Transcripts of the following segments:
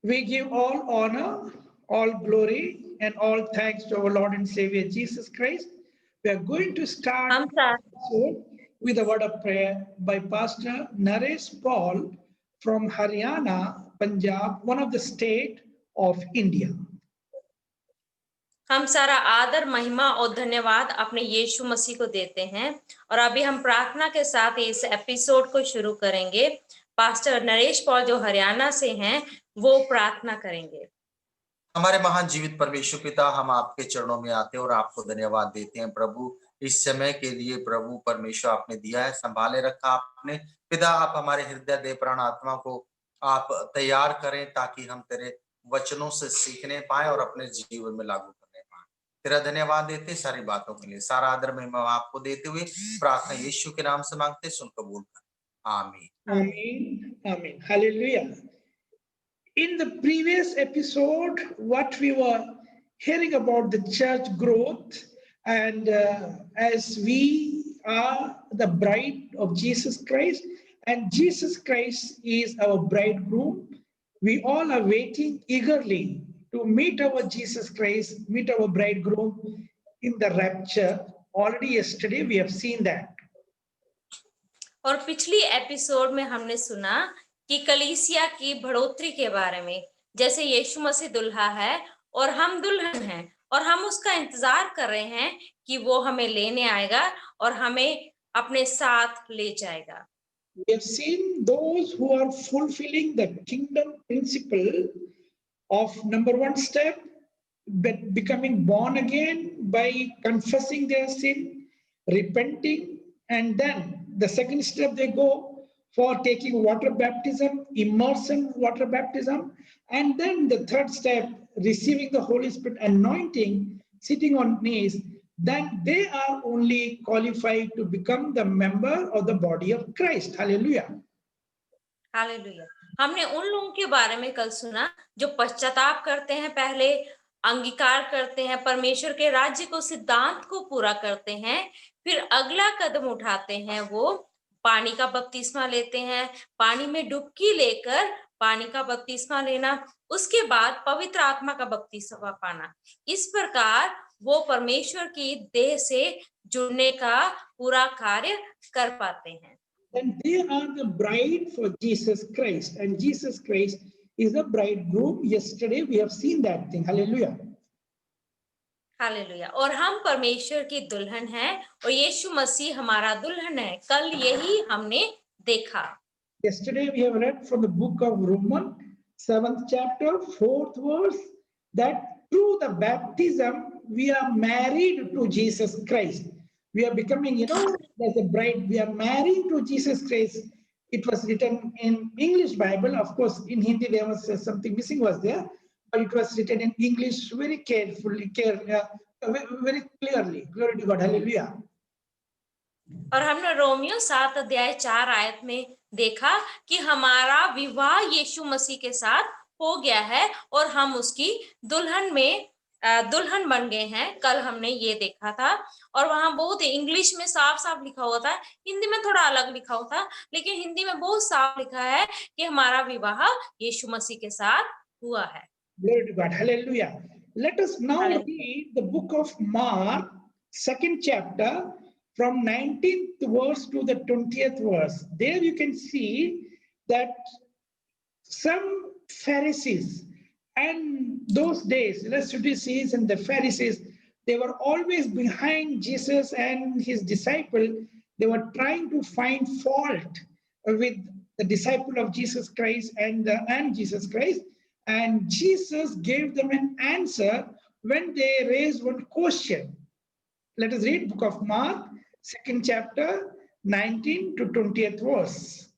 We give all honor, all glory, and all thanks to our Lord and Savior Jesus Christ. We are going to start हम सारे episode with a word of prayer by Pastor Naresh Paul from Haryana, Punjab, one of the state of India. हम सारा आदर महिमा और धन्यवाद अपने यीशु मसीह को देते हैं और अभी हम प्रार्थना के साथ इस एपिसोड को शुरू करेंगे। पास्टर नरेश पॉल जो हरियाणा से हैं वो प्रार्थना करेंगे। हमारे महान जीवित परमेश्वर पिता, हम आपके चरणों में आते हैं और आपको धन्यवाद देते हैं प्रभु, इस समय के लिए प्रभु परमेश्वर आपने दिया है, संभाले रखा आपने। पिता, आप हमारे हृदय दे प्राण आत्मा को आप तैयार करें ताकि हम तेरे वचनों से सीखने पाए और अपने जीवन में लागू करने पाए। तेरा धन्यवाद देते सारी बातों के लिए, सारा आदर महिमा आपको देते हुए प्रार्थना यीशु के नाम से मांगते, सुन कबूल कर, आमीन। Amen. Amen. Hallelujah. In the previous episode, what we were hearing about the church growth, and as we are the bride of Jesus Christ, and Jesus Christ is our bridegroom, we all are waiting eagerly to meet our Jesus Christ, meet our bridegroom in the rapture. Already yesterday we have seen that. और पिछली episode में हमने सुना कि कलीसिया की बढ़ोतरी के बारे में, जैसे यीशु मसीह दुल्हा है और हम दुल्हन हैं और हम उसका इंतजार कर रहे हैं कि वो हमें लेने आएगा और हमें अपने साथ ले जाएगा। We have seen those who are fulfilling the kingdom principle of number one step, becoming born again by confessing their sin, repenting, and then the second step they go for taking water baptism, immersion water baptism, and then the third step, receiving the Holy Spirit anointing, sitting on knees. Then they are only qualified to become the member of the body of Christ. Hallelujah. Hallelujah. हमने उन लोगों के बारे में कल सुना जो पश्चाताप करते हैं, पहले अंगीकार करते हैं, परमेश्वर के राज्य को, सिद्धांत को पूरा करते हैं, फिर अगला कदम उठाते हैं, वो पानी का बपतिस्मा लेते हैं, पानी में डुबकी लेकर पानी का बपतिस्मा लेना, उसके बाद पवित्र आत्मा का बपतिस्मा पाना। इस प्रकार वो परमेश्वर की देह से जुड़ने का पूरा कार्य कर पाते हैं। And they are the bride for Jesus Christ, and Jesus Christ is the bridegroom. Yesterday we have seen that thing. Hallelujah. Hallelujah. और हम परमेश्वर की दुल्हन हैं और यीशु मसीह हमारा दुल्हन है, कल यही हमने देखा। Yesterday we have read from the book of Romans, 7th chapter, 4th verse, that through the baptism we are married to Jesus Christ. We are becoming, as a bride, we are married to Jesus Christ. It was written in English Bible. Of course, in Hindi there was something missing was there, but it was written in English very carefully, very clearly. Glory to God. Hallelujah. और हमने Romeo 7 अध्याय 4 आयत में देखा कि हमारा विवाह यीशु मसीह के साथ हो गया है और हम उसकी दुल्हन बन गए हैं। कल हमने ये देखा था और वहां बहुत इंग्लिश में साफ साफ लिखा हुआ था, हिंदी में थोड़ा अलग लिखा हुआ था, लेकिन हिंदी में बहुत साफ लिखा है कि हमारा विवाह यीशु मसीह के साथ हुआ है। Glory to God. Hallelujah. Let us now read the book of Mark, 2nd chapter, from 19th verse to the 20th verse. There you can see that some Pharisees, and those days, the Sadducees and the Pharisees, they were always behind Jesus and his disciple. They were trying to find fault with the disciple of Jesus Christ and Jesus Christ. And Jesus gave them an answer when they raised one question. Let us read book of Mark, 2nd chapter, 19 to 20th verse.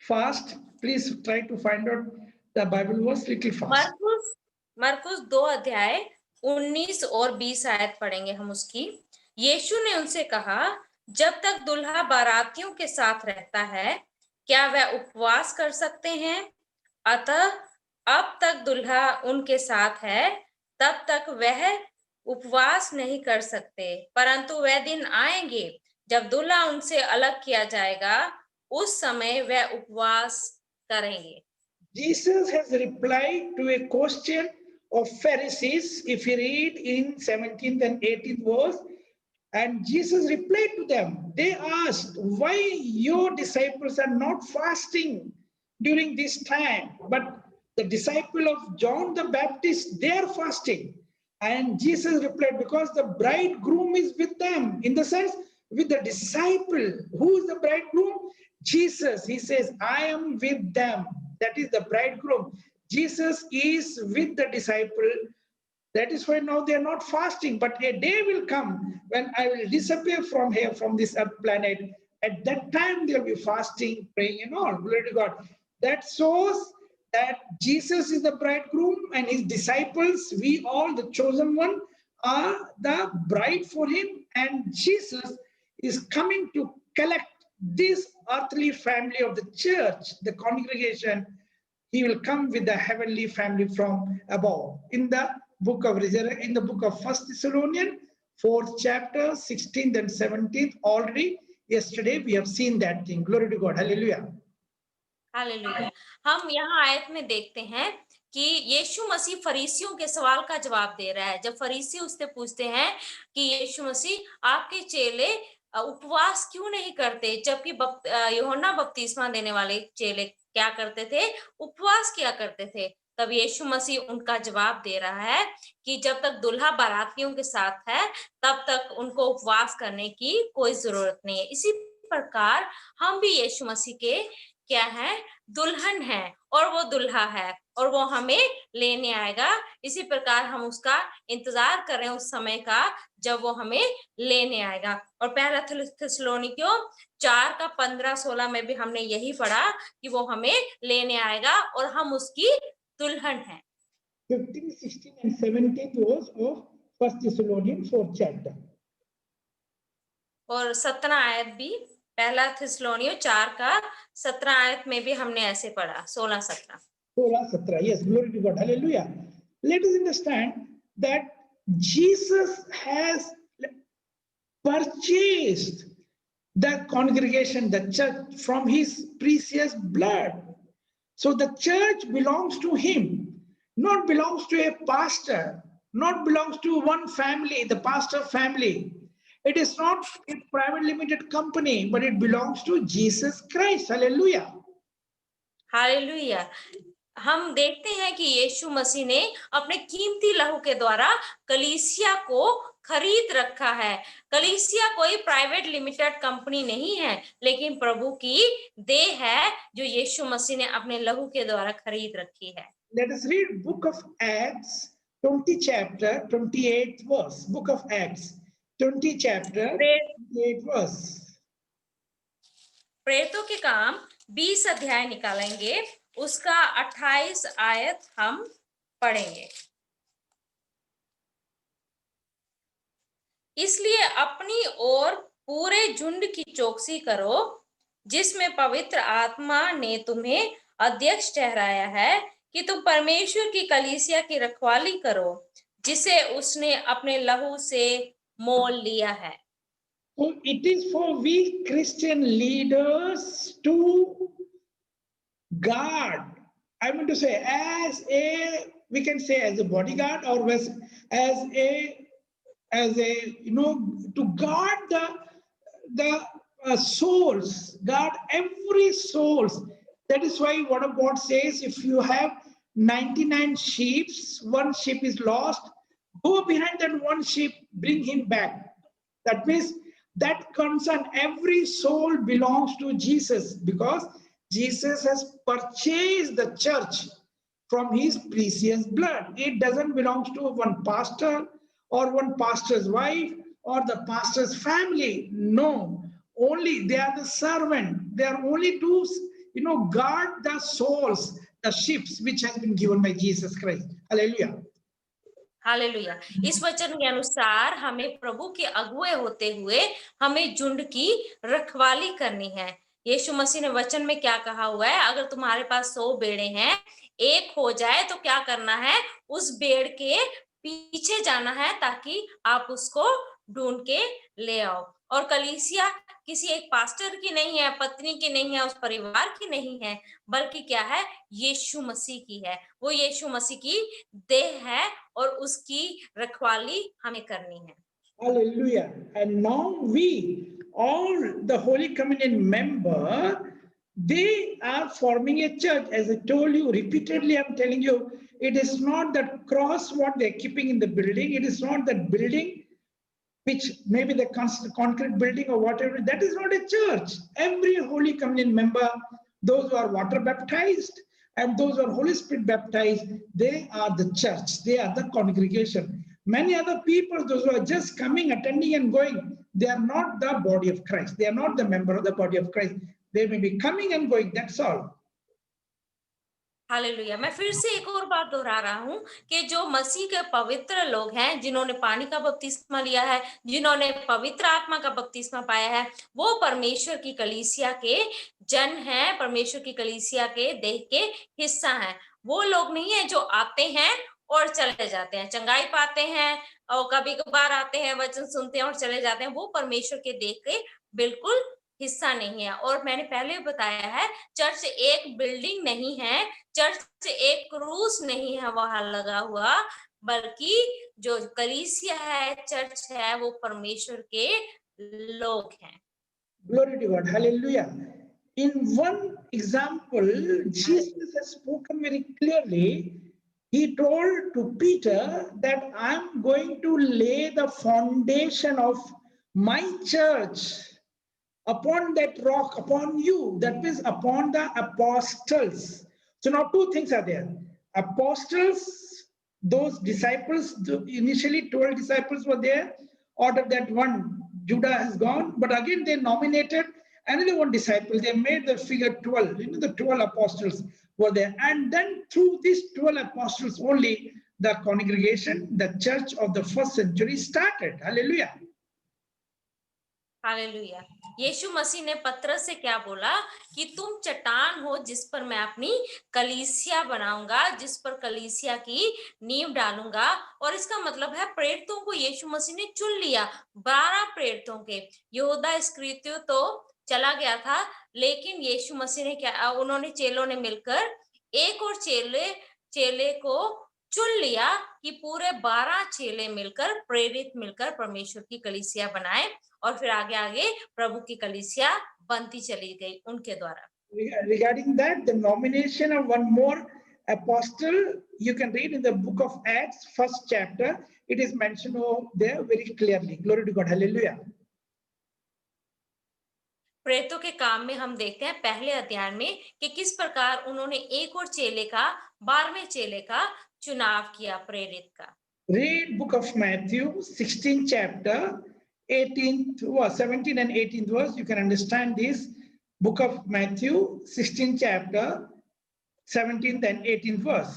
Fast, please try to find out the Bible verse little fast. मरकुस 2 अध्याय 19 और 20 आयत पढ़ेंगे हम उसकी। यीशु ने उनसे कहा, जब तक दुल्हा बारातियों के साथ रहता है, क्या वह उपवास कर सकते हैं? अतः अब तक दुल्हा उनके साथ है, तब तक वह उपवास नहीं कर सकते, परंतु वह दिन आएंगे जब दुल्हा उनसे अलग किया जाएगा उस समय वह उपवास करेंगे। Jesus has replied to a question of Pharisees. If you read in 17th and 18th verse, and Jesus replied to them. They asked, why your disciples are not fasting during this time? But the disciple of John the Baptist, they are fasting. And Jesus replied, because the bridegroom is with them. In the sense, with the disciple. Who is the bridegroom? Jesus. He says, I am with them. That is the bridegroom. Jesus is with the disciple. That is why now they are not fasting. But a day will come when I will disappear from here, from this earth planet. At that time, they'll be fasting, praying, and all. Glory to God. That shows that Jesus is the bridegroom and his disciples, we all, the chosen one, are the bride for him. And Jesus is coming to collect this earthly family of the church, the congregation. He will come with the heavenly family from above. In the book of in the book of 1 Thessalonians, 4th chapter, 16th and 17th, already yesterday we have seen that thing. Glory to God. Hallelujah. Hallelujah. हम यहाँ आयत में देखते हैं कि यीशु मसीह फरीसियों के सवाल का जवाब दे रहा है। जब फरीसी उससे पूछते हैं कि यीशु मसीह आपके चेले उपवास क्यों नहीं करते, जबकि यूहन्ना बपतिस्मा देने वाले चेले क्या करते थे, उपवास किया करते थे। तब यीशु मसीह उनका जवाब दे रहा है कि जब तक दुल्हा बारातियों के साथ है तब तक उनको उपवास करने की कोई जरूरत नहीं है। इसी प्रकार हम भी यीशु मसीह के क्या है, दुल्हन है और वो दुल्हा है और वो हमें लेने आएगा। इसी प्रकार हम उसका इंतजार कर रहे हैं उस समय का जब वो हमें लेने आएगा। और पहला थिस्सलुनीकियों 4 का 15-16 में भी हमने यही पढ़ा कि वो हमें लेने आएगा और हम उसकी दुल्हन हैं। 15, 16 and 17th verse of 1 Thessalonians 4th chapter. और 17 आयत भी पहला थिस्सलुनीकियों 4 का 17 आयत में भी हमने ऐसे पढ़ा, 16-17। 16-17, yes, glory to God, hallelujah. Let us understand that Jesus has purchased the congregation, the church, from his precious blood. So the church belongs to him, not belongs to a pastor, not belongs to one family, the pastor family. It is not a private limited company, but it belongs to Jesus Christ. Hallelujah. Hallelujah. हम देखते हैं कि यीशु मसीह ने अपने कीमती लहू के द्वारा कलीसिया को खरीद रखा है। कलीसिया कोई प्राइवेट लिमिटेड कंपनी नहीं है, लेकिन प्रभु की देह है जो यीशु मसीह ने अपने लहू के द्वारा खरीद रखी है। Let us read book of Acts, 20 chapter, 28th verse. Book of Acts, 20 chapter, 28th verse. प्रेरितों के काम 20 अध्याय निकालेंगे, उसका 28 आयत हम पढ़ेंगे। इसलिए अपनी ओर पूरे झुंड की चौकसी करो, जिसमें पवित्र आत्मा ने तुम्हें अध्यक्ष ठहराया है कि तुम परमेश्वर की कलीसिया की रखवाली करो, जिसे उसने अपने लहू से मोल लिया है। So it is for we Christian leaders to guard. I mean to say, as a, we can say as a bodyguard, or as a to guard the souls, guard every souls. That is why what of God says, if you have 99 sheep, one sheep is lost, go behind that one sheep, bring him back. That means that concern, every soul belongs to Jesus, because Jesus has purchased the church from his precious blood. It doesn't belong to one pastor or one pastor's wife or the pastor's family. No, only they are the servant. They are only to, guard the souls, the sheep which has been given by Jesus Christ. Hallelujah. Hallelujah. इस वचन के अनुसार हमें प्रभु के अगुए होते हुए हमें झुंड की रखवाली करनी है। यीशु मसीह ने वचन में क्या कहा हुआ है, अगर तुम्हारे पास 100 भेड़ें हैं, एक हो जाए तो क्या करना है, उस भेड़ के पीछे जाना है ताकि आप उसको ढूंढ के ले आओ। और कलीसिया किसी एक पास्टर की नहीं है, पत्नी की नहीं है, उस परिवार की नहीं है, बल्कि क्या है, यीशु मसीह की है। वो यीशु मसीह की देह है और उसकी रखवाली हमें करनी है। Hallelujah. And now we, all the Holy Communion member, they are forming a church. As I told you repeatedly, I'm telling you, it is not that cross what they're keeping in the building. It is not that building, which maybe the concrete building or whatever. That is not a church. Every Holy Communion member, those who are water baptized and those who are Holy Spirit baptized, they are the church. They are the congregation. Many other people, those who are just coming, attending and going, they are not the body of Christ. They are not the member of the body of Christ. They may be coming and going, that's all. Hallelujah. मैं फिर से एक और बात दोहरा रहा हूँ कि जो मसीह के पवित्र लोग हैं, जिन्होंने पानी का बपतिस्मा लिया है, जिन्होंने पवित्र आत्मा का बपतिस्मा पाया है, वो परमेश्वर की कलीसिया के जन हैं, परमेश्वर की कलीसिया के देह के हिस्सा हैं। वो लोग नहीं है जो आते हैं और चले जाते हैं, चंगाई पाते हैं और कभी कभार आते हैं, वचन सुनते हैं और चले जाते हैं। वो परमेश्वर के देह के बिल्कुल हिस्सा नहीं है। और मैंने पहले बताया है, चर्च एक बिल्डिंग नहीं है, चर्च एक क्रूस नहीं है वहां लगा हुआ, बल्कि जो कलीसिया है, चर्च है, वो परमेश्वर के लोग हैं। Glory to God. Hallelujah. In one example, Jesus has spoken very clearly. He told to Peter that I'm going to lay the foundation of my church upon that rock, upon you, that means upon the apostles. So now two things are there. Apostles, those disciples, the initially 12 disciples were there, out of that one, Judah has gone, but again they nominated another one disciple. They made the figure 12, the 12 apostles were there. And then through these 12 apostles only, the congregation, the church of the first century started. Hallelujah. Hallelujah. Yeshu Masih ने पतरस से क्या बोला कि तुम चट्टान हो जिस पर मैं अपनी कलीसिया बनाऊंगा, जिस पर कलीसिया की नींव डालूंगा। और इसका मतलब है प्रेरितों को यीशु मसीह ने चुन लिया, 12 प्रेरितों के। यहूदा इस्करियोती तो चला गया था, लेकिन यीशु मसीह ने क्या, उन्होंने चेलों ने मिलकर एक और चेले को चुन लिया कि पूरे 12 चेले मिलकर, प्रेरित मिलकर परमेश्वर की कलीसिया बनाए। और फिर आगे आगे प्रभु की कलीसिया बनती चली गई उनके द्वारा। Regarding that, the nomination of one more apostle, you can read in the book of Acts, 1st chapter. It is mentioned over there very clearly. Glory to God. Hallelujah. प्रेरितों के काम में हम देखते हैं पहले अध्याय में कि किस प्रकार उन्होंने एक और चेले का, 12वें चेले का चुनाव किया, प्रेरित का। Read book of Matthew, 16th chapter, 18th, 17 and 18th verse. You can understand this. Book of Matthew, 16th chapter, 17th and 18th verse.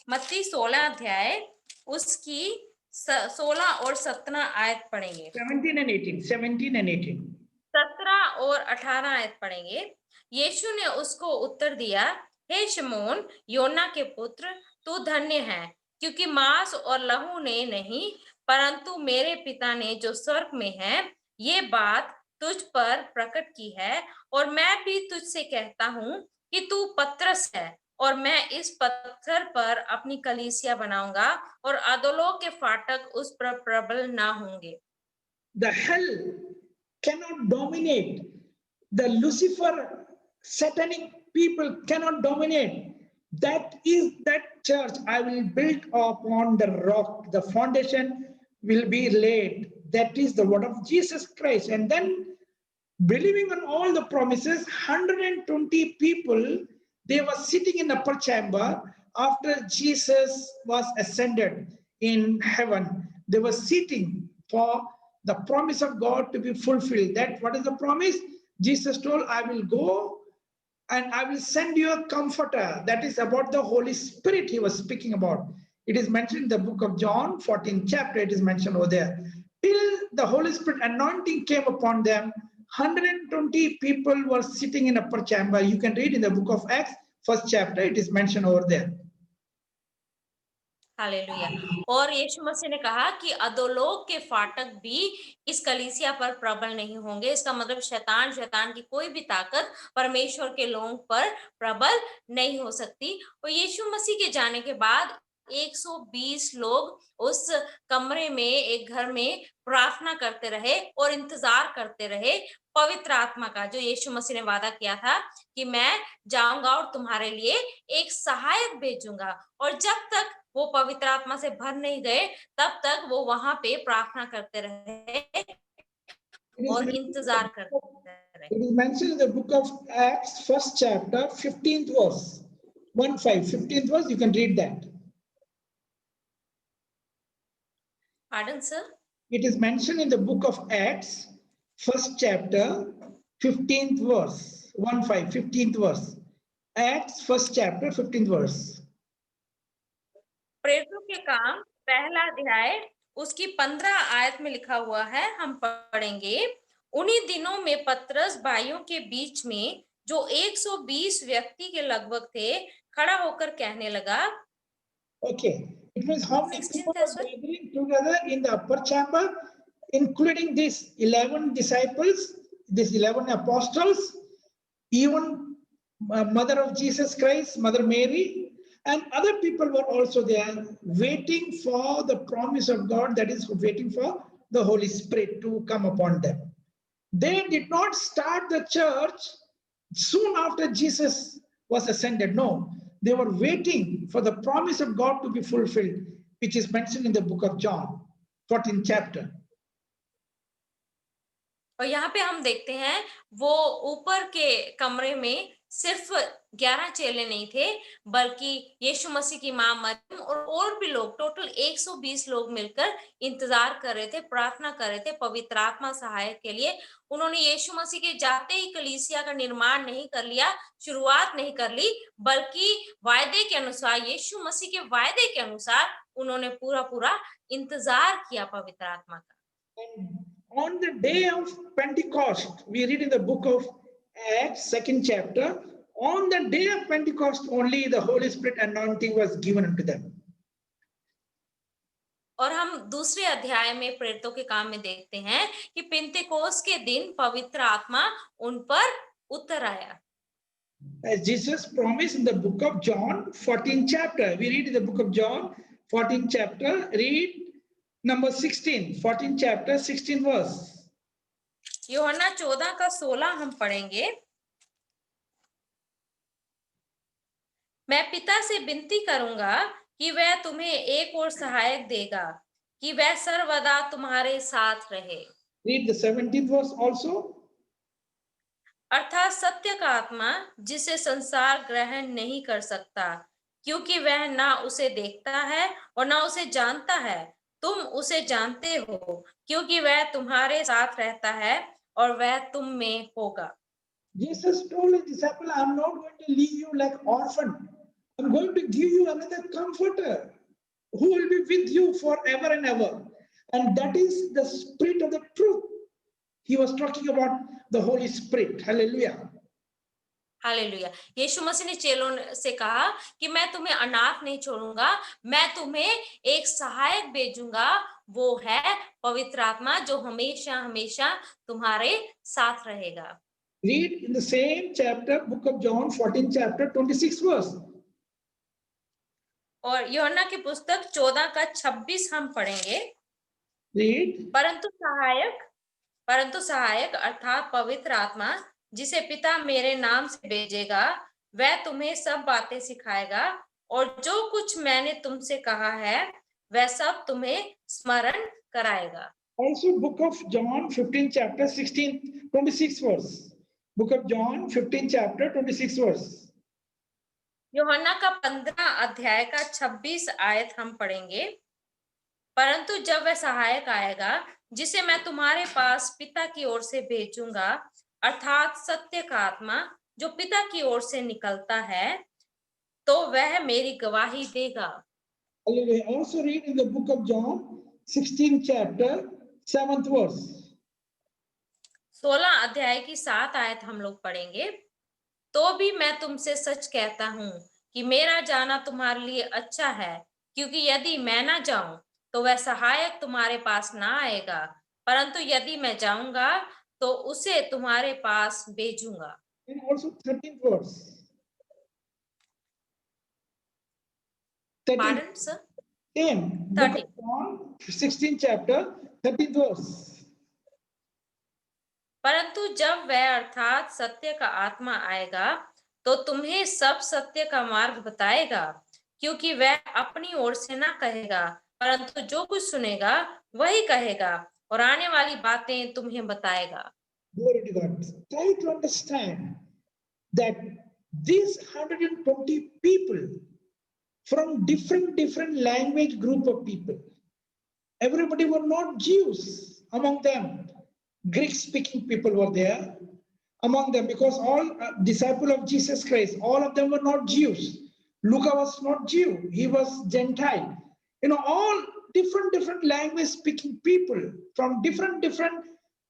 मत्ती 16 अध्याय उसकी 16 और 17 आयत पढ़ेंगे। 17 and 18. 17 and 18. 17 और 18 आयत पढ़ेंगे। यीशु ने उसको उत्तर दिया, हे शमौन, योना के पुत्र, तू धन्य है, क्योंकि मांस और लहू ने नहीं, परंतु मेरे पिता ने जो स्वर्ग में है, ये बात तुझ पर प्रकट की है। और मैं भी तुझसे कहता हूँ कि तू पतरस है, और मैं इस पत्थर पर अपनी कलीसिया बनाऊंगा, और अधोलोक के फाटक उस पर प्रबल ना होंगे। The hell cannot dominate. The Lucifer, satanic people cannot dominate. That is that church I will build upon the rock. The foundation will be laid. That is the word of Jesus Christ. And then believing on all the promises, 120 people, they were sitting in the upper chamber after Jesus was ascended in heaven. They were sitting for the promise of God to be fulfilled. That what is the promise? Jesus told, I will go and I will send you a comforter. That is about the Holy Spirit he was speaking about. It is mentioned in the book of John, 14th chapter, it is mentioned over there. Till the Holy Spirit anointing came upon them, 120 people were sitting in upper chamber. You can read in the book of Acts, 1st chapter, it is mentioned over there. Hallelujah. और यीशु मसीह ने कहा कि अधोलोक के फाटक भी इस कलीसिया पर प्रबल नहीं होंगे। इसका मतलब शैतान की कोई भी ताकत परमेश्वर के लोगों पर प्रबल नहीं हो सकती। और यीशु मसीह के जाने के बाद 120 लोग उस कमरे में, एक घर में प्रार्थना करते रहे और इंतजार करते रहे पवित्र आत्मा का, जो यीशु मसीह ने वादा किया था कि मैं जाऊंगा और तुम्हारे लिए एक सहायक भेजूंगा। और जब तक वो पवित्र आत्मा से भर नहीं गए, तब तक वो वहां पे प्रार्थना करते रहे It is और mentioned in the इंतजार book of, करते रहे। it is mentioned in the book of Acts, first chapter, 15th verse. 15th verse, you can read that. Pardon, sir? It is mentioned in the book of Acts, first chapter, 15th verse. 15th verse. Acts, first chapter, 15th verse. प्रेरितों के काम पहला अध्याय उसकी 15 आयत में लिखा हुआ है, हम पढ़ेंगे। उन्हीं दिनों में पतरस भाइयों के बीच में, जो 120 व्यक्ति के लगभग थे, खड़ा होकर कहने लगा। Okay, it means how many 16th people are as well? gathering together in the upper chamber, including these 11 disciples, these 11 apostles, even Mother of Jesus Christ, Mother Mary, and other people were also there waiting for the promise of God, that is, waiting for the Holy Spirit to come upon them. They did not start the church soon after Jesus was ascended. No, they were waiting for the promise of God to be fulfilled, which is mentioned in the book of John, 14th chapter. और यहाँ पे हम देखते हैं वो ऊपर के कमरे में सिर्फ 11 चेले नहीं थे, बल्कि यीशु मसीह की मां मरियम और भी लोग, टोटल 120 लोग मिलकर इंतजार कर रहे थे, प्रार्थना कर रहे थे पवित्र आत्मा सहायक के लिए। उन्होंने यीशु मसीह के जाते ही कलीसिया का निर्माण नहीं कर लिया, शुरुआत नहीं कर ली, बल्कि वायदे के अनुसार, यीशु मसीह के वायदे के अनुसार उन्होंने पूरा इंतजार किया पवित्र आत्मा का। On the day of Pentecost, we read in the book of Acts, 2nd chapter, on the day of Pentecost only the Holy Spirit anointing was given unto them. और हम दूसरे अध्याय में प्रेरितों के काम में देखते हैं कि पेंतेकोस के दिन पवित्र आत्मा उन पर उतर आया। As Jesus promised in the book of John, 14th chapter, we read in the book of John, 14th chapter, read number 16, 14th chapter, 16th verse. यूहन्ना 14 का 16 हम पढ़ेंगे। मैं पिता से विनती करूंगा कि वह तुम्हें एक और सहायक देगा, कि वह सर्वदा तुम्हारे साथ रहे। Read the 17th verse also. अर्थात सत्य का आत्मा, जिसे संसार ग्रहण नहीं कर सकता, क्योंकि वह ना उसे देखता है और ना उसे जानता है। तुम उसे जानते हो, क्योंकि वह तुम्हारे साथ रहता है और वह तुम में होगा। Jesus told his disciple, I'm not going to leave you like orphan. I'm going to give you another comforter who will be with you forever and ever. And that is the Spirit of the truth. He was talking about the Holy Spirit. Hallelujah. Hallelujah. Yeshu Masih ने चेलों से कहा कि मैं तुम्हें अनाथ नहीं छोड़ूंगा, मैं तुम्हें एक सहायक भेजूंगा, वो है पवित्र आत्मा, जो हमेशा हमेशा तुम्हारे साथ रहेगा। Read in the same chapter, book of John, 14th chapter, 26th verse. और यूहन्ना की पुस्तक 14 का 26 हम पढ़ेंगे। Read. परंतु सहायक अर्थात पवित्र आत्मा, जिसे पिता मेरे नाम से भेजेगा, वह तुम्हें सब बातें सिखाएगा और जो कुछ मैंने तुमसे कहा है वह सब तुम्हें स्मरण कराएगा। Also book of John, 15th chapter, 26th verse. Book of John, 15th chapter, 26th verse. यूहन्ना का 15 अध्याय का 26 आयत हम पढ़ेंगे। परंतु जब वह सहायक आएगा, जिसे मैं तुम्हारे पास पिता की ओर से भेजूंगा, अर्थात सत्य का आत्मा, जो पिता की ओर से निकलता है, तो वह मेरी गवाही देगा। Also read in the book of John, 16th chapter, 7th verse. 16 अध्याय की 7 आयत हम लोग पढ़ेंगे। तो भी मैं तुमसे सच कहता हूं कि मेरा जाना तुम्हारे लिए अच्छा है, क्योंकि यदि मैं ना जाऊं तो वह सहायक तुम्हारे पास ना आएगा, परंतु यदि मैं जाऊंगा तो उसे तुम्हारे पास भेजूंगा। And also 13th verse. 13th, पारण sir, same book of 13। John, 16th chapter, 13th verse. परंतु जब वह अर्थात सत्य का आत्मा आएगा तो तुम्हें सब सत्य का मार्ग बताएगा, क्योंकि वह अपनी ओर से ना कहेगा, परंतु जो कुछ सुनेगा वही कहेगा और आने वाली बातें तुम्हें बताएगा। Glory to God. Try to understand that these 120 people from different language group of people, everybody were not Jews among them. Greek speaking people were there among them, because all disciple of Jesus Christ, all of them were not Jews. Luca was not Jew, he was Gentile. All different language speaking people from different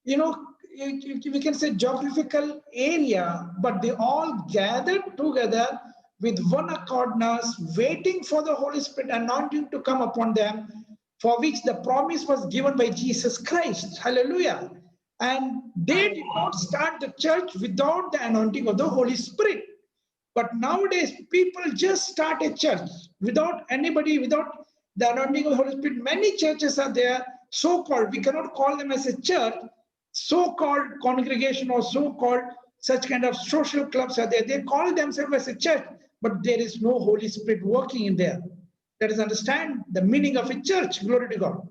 we can say geographical area, but they all gathered together with one accordness, waiting for the Holy Spirit anointing to come upon them, for which the promise was given by Jesus Christ. Hallelujah. And they did not start the church without the anointing of the Holy Spirit. But nowadays, people just start a church without the anointing of the Holy Spirit. Many churches are there, so-called, we cannot call them as a church, so-called congregation or so-called such kind of social clubs are there. They call themselves as a church, but there is no Holy Spirit working in there. Let us understand the meaning of a church. Glory to God.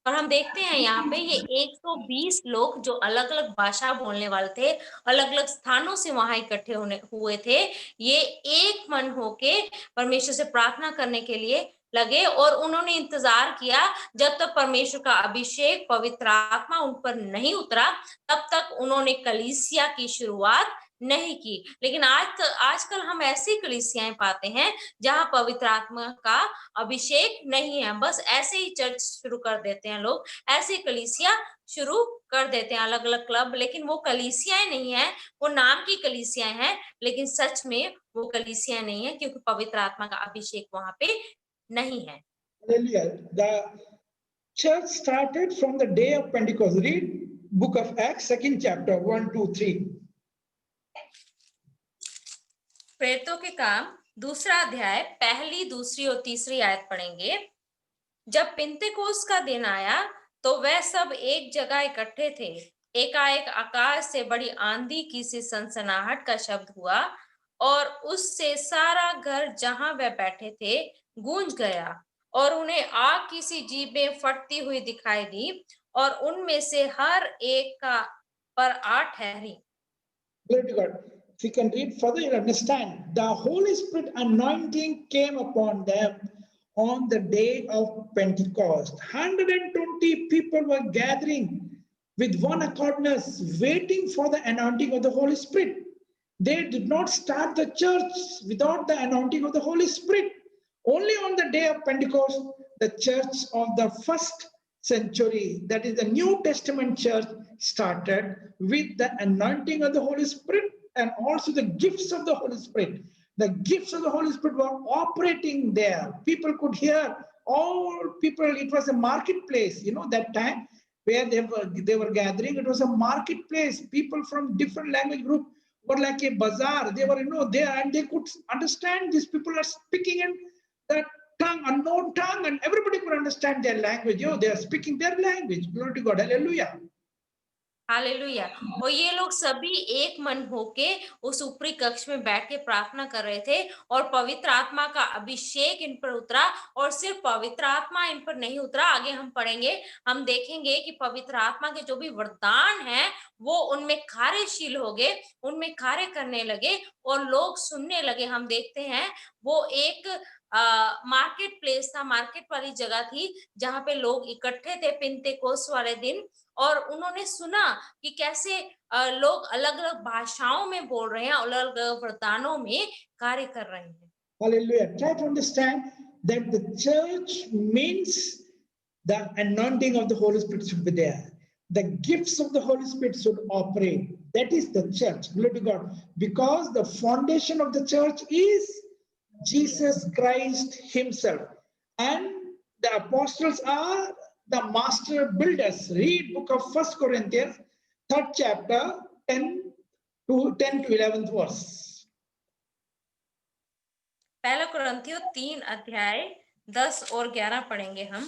और हम देखते हैं यहाँ पे ये 120 लोग जो अलग अलग भाषा बोलने वाले थे, अलग अलग स्थानों से वहां इकट्ठे हुए थे, ये एक मन होके परमेश्वर से प्रार्थना करने के लिए लगे और उन्होंने इंतजार किया जब तक परमेश्वर का अभिषेक पवित्र आत्मा उन पर नहीं उतरा, तब तक उन्होंने कलीसिया की शुरुआत नहीं की। लेकिन आजकल हम ऐसी कलीसियाएं पाते हैं जहां पवित्र आत्मा का अभिषेक नहीं है, बस ऐसे ही चर्च शुरू कर देते हैं लोग, ऐसे कलीसिया शुरू कर देते हैं, अलग अलग क्लब, लेकिन वो कलीसियाएं नहीं है, वो नाम की कलीसियाएं हैं, लेकिन सच में वो कलीसियाएं नहीं है, क्योंकि पवित्र आत्मा का अभिषेक वहां पे नहीं है। The church started from the day of Pentecost. Read book of Acts, 2nd chapter, 1, 2, 3. प्रेरितों के काम 2रा अध्याय 1ली, 2री और 3री आयत पढ़ेंगे। जब पिन्तेकोस्त का दिन आया तो वह सब एक जगह इकट्ठे थे। एकाएक आकाश से बड़ी आंधी की सी सनसनाहट का शब्द हुआ और उससे सारा घर जहां वह बैठे थे गूंज गया और उन्हें आग की सी जीभें फटती हुई दिखाई दी और उनमें से हर एक का पर आ ठहरी। Glory to God. If you can read further, you'll understand. The Holy Spirit anointing came upon them on the day of Pentecost. 120 people were gathering with one accordness, waiting for the anointing of the Holy Spirit. They did not start the church without the anointing of the Holy Spirit. Only on the day of Pentecost, the church of the first century, that is the New Testament church, started with the anointing of the Holy Spirit and also the gifts of the Holy Spirit. The gifts of the Holy Spirit were operating there. People could hear, all people, it was a marketplace, that time where they were gathering. It was a marketplace. People from different language group were like a bazaar. They were, there, and they could understand these people are speaking in that tongue, unknown tongue, and everybody could understand their language. They are speaking their language. Glory to God. Hallelujah. Hallelujah. और ये लोग सभी एक मन होके उस ऊपरी कक्ष में बैठ के प्रार्थना कर रहे थे और पवित्र आत्मा का अभिषेक इन पर उतरा। और सिर्फ पवित्र आत्मा इन पर नहीं उतरा, आगे हम पढ़ेंगे, हम देखेंगे कि पवित्र आत्मा के जो भी वरदान हैं वो उनमें कार्यशील हो गए, उनमें कार्य करने लगे और लोग सुनने लगे। हम देखते हैं वो एक मार्केट प्लेस था, मार्केट वाली जगह थी जहां पे लोग इकट्ठे थे पिन्तेकोस्त वाले दिन, और उन्होंने सुना कि कैसे लोग अलग अलग भाषाओं में बोल रहे हैं, अलग अलग वरदानों में कार्य कर रहे हैं। Hallelujah. Try to understand that the church means the anointing of the Holy Spirit should be there. The gifts of the Holy Spirit should operate. That is the church. Glory to God. Because the foundation of the church is Jesus Christ himself. And the apostles are the master builders. Read book of 1 Corinthians, 3rd chapter, 10 to 11th verse. पहला कुरिन्थियों 3 अध्याय 10 और 11 पढ़ेंगे हम।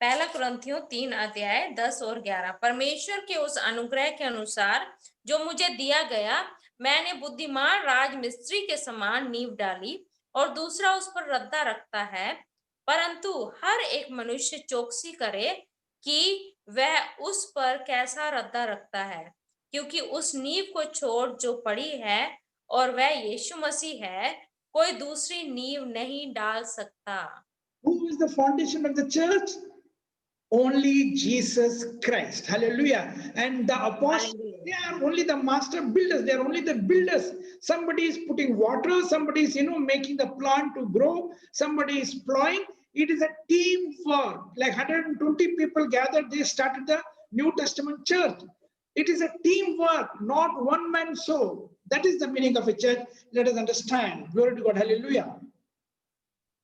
पहला कुरिन्थियों 3 अध्याय 10 और 11। परमेश्वर के उस अनुग्रह के अनुसार जो मुझे दिया गया, मैंने बुद्धिमान राजमिस्त्री के समान नींव डाली और दूसरा उस पर रद्दा रखता है, परंतु हर एक मनुष्य चौकसी करे कि वह उस पर कैसा रद्दा रखता है, क्योंकि उस नींव को छोड़ जो पड़ी है और वह यीशु मसीह है, कोई दूसरी नींव नहीं डाल सकता। Who is the foundation of the church? Only Jesus Christ. Hallelujah. And the apostles, they are only the master builders. They are only the builders. Somebody is putting water, somebody is, making the plant to grow, somebody is plowing. It is a teamwork. Like 120 people gathered, they started the New Testament church. It is a teamwork, not one man show. That is the meaning of a church. Let us understand. Glory to God. Hallelujah.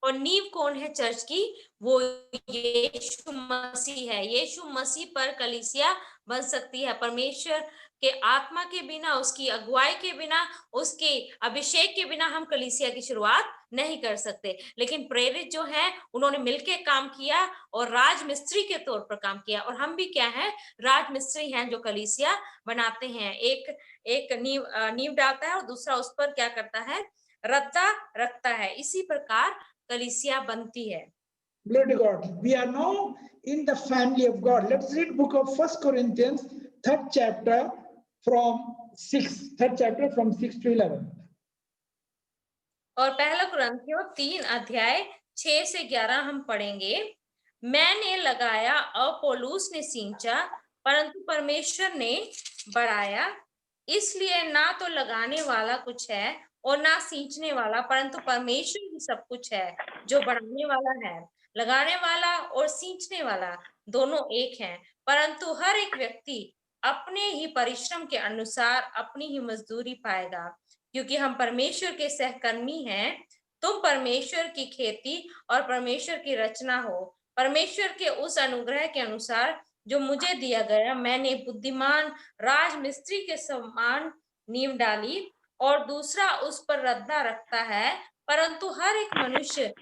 और नींव कौन है church की? वो यीशु मसीह है। यीशु मसीह पर कलीसिया बन सकती है। परमेश्वर के आत्मा के बिना, उसकी अगुवाई के बिना, उसके अभिषेक के बिना हम कलीसिया की शुरुआत नहीं कर सकते। लेकिन प्रेरित जो हैं, उन्होंने मिलकर काम किया और राजमिस्त्री के तौर पर काम किया। और हम भी क्या हैं? राजमिस्त्री हैं जो कलीसिया बनाते हैं। एक नींव डालता है और दूसरा उस पर क्या करता है? रद्दा रखता है। इसी प्रकार कलीसिया बनती है। Glory to God. We are now in the family of God. Let's read book of 1 Corinthians, 3rd chapter from 6 to 11. और पहला कुरिन्थियों 3 अध्याय 6 से 11 हम पढ़ेंगे। मैंने लगाया, अपोलोस ने सींचा, परंतु परमेश्वर ने बढ़ाया। इसलिए ना तो लगाने वाला कुछ है और ना सींचने वाला, परंतु परमेश्वर ही सब कुछ है जो बढ़ाने वाला है। लगाने वाला और सींचने वाला दोनों एक हैं, परंतु हर एक व्यक्ति अपने ही परिश्रम के अनुसार अपनी ही मजदूरी पाएगा, क्योंकि हम परमेश्वर के सहकर्मी हैं। तुम परमेश्वर की खेती और परमेश्वर की रचना हो। परमेश्वर के उस अनुग्रह के अनुसार जो मुझे दिया गया, मैंने बुद्धिमान राजमिस्त्री के समान नींव डाली और दूसरा उस पर रद्दा रखता है, परंतु हर एक मनुष्य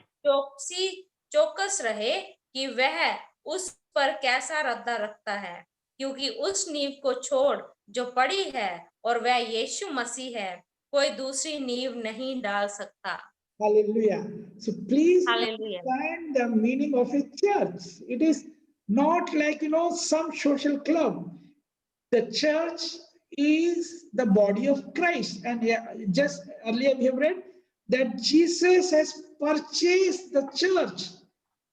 चौकस रहे कि वह उस पर कैसा रद्दा रखता है, क्योंकि उस नींव को छोड़ जो पड़ी है और वह यीशु मसीह है, कोई दूसरी नींव नहीं डाल सकता। Hallelujah. So please Hallelujah. understand the meaning of a church. It is not like, some social club. The church is the body of Christ. And just earlier we have read that Jesus has purchased the church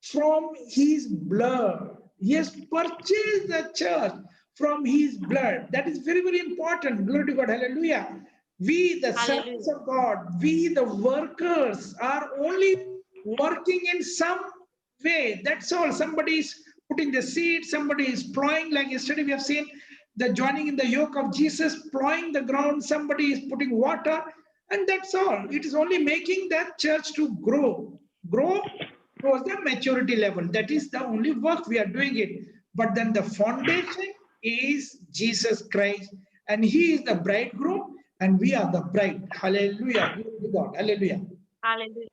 from his blood. He has purchased the church from his blood. That is very, very important. Glory to God. Hallelujah. We, the servants of God, we, the workers, are only working in some way. That's all. Somebody is putting the seed, somebody is plowing. Like yesterday we have seen the joining in the yoke of Jesus, plowing the ground, somebody is putting water, and that's all. It is only making that church to grow towards the maturity level. That is the only work we are doing it. But then the foundation is Jesus Christ, and he is the bridegroom and we are the bride. Hallelujah. Glory to God. Hallelujah. Hallelujah.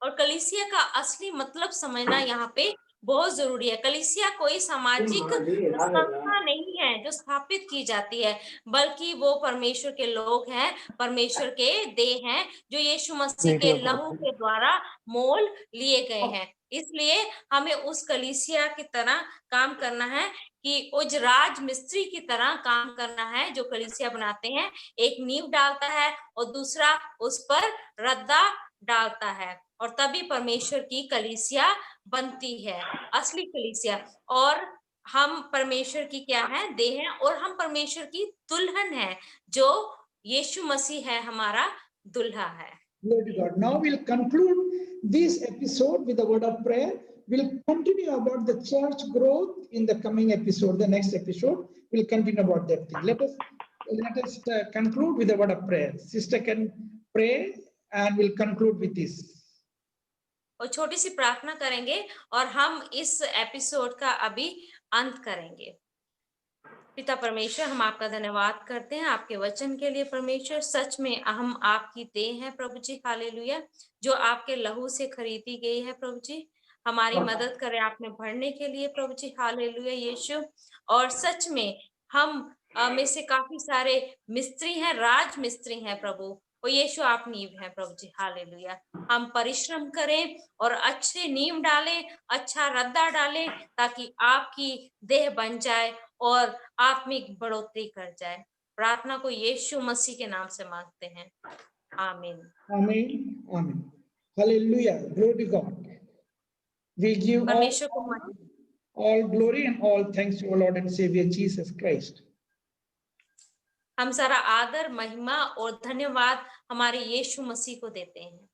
और कलीसिया का असली मतलब समझना यहाँ पे बहुत जरूरी है। कलीसिया कोई सामाजिक संस्था नहीं है जो स्थापित की जाती है, बल्कि वो परमेश्वर के लोग हैं, परमेश्वर के देह हैं, जो यीशु मसीह के लहू के द्वारा मोल लिए गए हैं। इसलिए हमें उस कलीसिया की तरह काम करना है, कि उस राजमिस्त्री की तरह काम करना है जो कलीसिया बनाते हैं। एक नींव डालता है और दूसरा उस पर रद्दा डालता है, और तभी परमेश्वर की कलीसिया बनती है, असली कलीसिया। और हम परमेश्वर की क्या है? देह हैं, और हम परमेश्वर की दुल्हन है, जो यीशु मसीह है, हमारा दुल्हा है। Glory to God. Now we'll conclude this episode with a word of prayer. We'll continue about the church growth in the coming episode. The next episode we'll continue about that thing. Let us conclude with a word of prayer. Sister can pray and we'll conclude with this. और छोटी सी प्रार्थना करेंगे और हम इस episode का अभी अंत करेंगे। पिता परमेश्वर, हम आपका धन्यवाद करते हैं आपके वचन के लिए। परमेश्वर, सच में हम आपकी देह हैं प्रभु जी, हालेलुया, जो आपके लहू से खरीदी गई है प्रभु जी। हमारी मदद करें आपने बढ़ने के लिए प्रभु जी, हालेलुया यीशु। और सच में हम में से काफी सारे मिस्त्री हैं, राज मिस्त्री हैं प्रभु, और यीशु आप नींव हैं प्रभु जी, हालेलुया। हम परिश्रम करें और अच्छे नींव डालें, अच्छा रद्दा डालें, ताकि आपकी देह बन जाए और आत्मिक बढ़ोतरी कर जाए। प्रार्थना को यीशु मसीह के नाम से मांगते हैं, आमीन। Amen. Amen. Hallelujah. Glory to God. We give परमेश्वर को महिमा, all glory and all thanks to our Lord and Savior Jesus Christ. हम सारा आदर, महिमा और धन्यवाद हमारे यीशु मसीह को देते हैं।